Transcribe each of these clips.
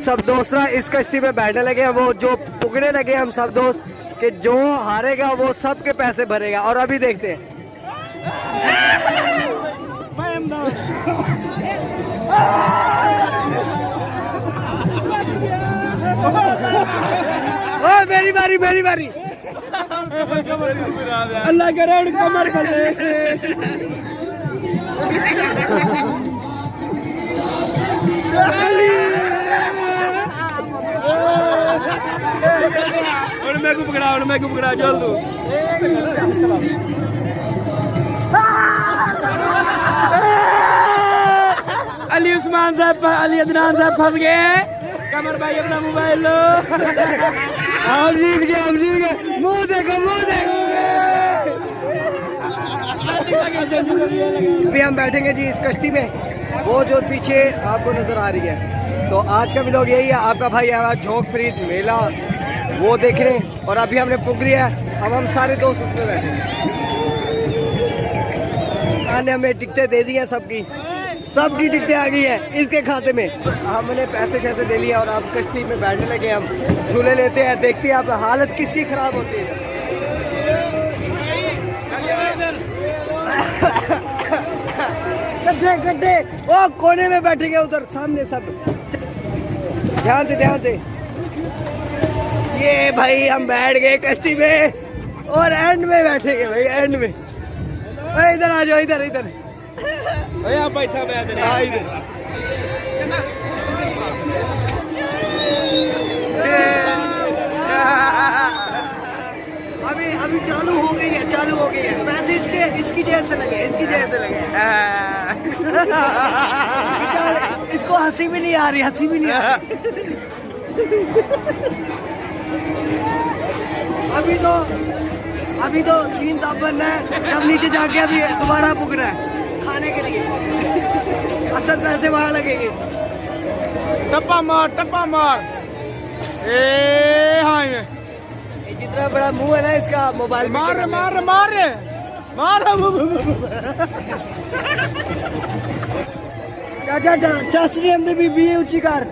सब दोस्त ना इस कश्ती में बैठने लगे, वो जो पकड़े लगे हम सब दोस्त कि जो हारेगा वो सबके पैसे भरेगा। और अभी देखते हैं ओ मेरी बारी मेरी बारी। अल्लाह करे कमर कर और मैं को पकड़ा चल तू। अली उस्मान साहब अली अदनान साहब फंस गए। कमर भाई अपना मोबाइल लो। हम जीत गए मुंह देखो अभी हम बैठेंगे जी इस कश्ती में, वो जो पीछे आपको नजर आ रही है। तो आज का व्लॉग यही है, आपका भाई आया झोंक फ्रीद मेला वो देख रहे हैं। और अभी हमने पुग लिया है, अब हम सारे दोस्त उसमें बैठे हैं। ने हमें टिकटें दे दी हैं, सबकी टिकटें आ गई हैं इसके खाते में। हमने पैसे शैसे दे लिया और अब कश्ती में बैठने लगे। हम झूले लेते हैं, देखते हैं अब हालत किसकी खराब होती है। गड्ढे वो कोने में बैठेंगे उधर सामने सब। ध्यान से ये भाई हम बैठ गए कश्ती में और एंड में बैठेंगे भाई, एंड में। इधर आ जाओ, इधर अभी चालू हो गई है। पैसे इसकी जेब से लगे इसको हंसी भी नहीं आ रही। अभी तो सीन तब बनना है जब नीचे जाके अभी दोबारा पुगना है खाने के लिए। असल पैसे वहां लगेंगे। टप्पा मार हाँ जितना बड़ा मुंह है ना इसका, मोबाइल मार चाचरी हमने भी ऊंची कार।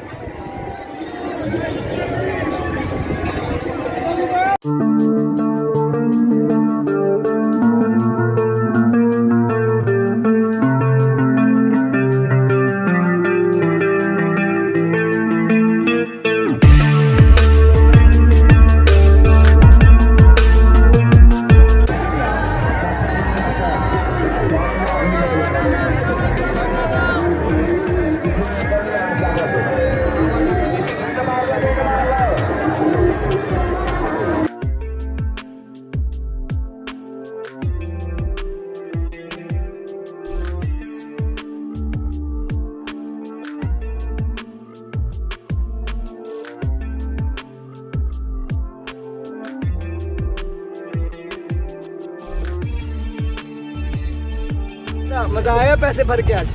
मजा आया पैसे भर के आज?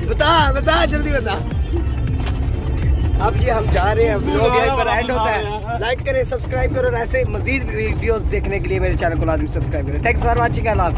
बता जल्दी बता। अब जी हम जा रहे हैं, व्लॉग यहीं पर एंड होता है। लाइक करें, सब्सक्राइब करो और ऐसे मजीद वीडियोस देखने के लिए मेरे चैनल को लाजमी सब्सक्राइब करें। Thanks for watching.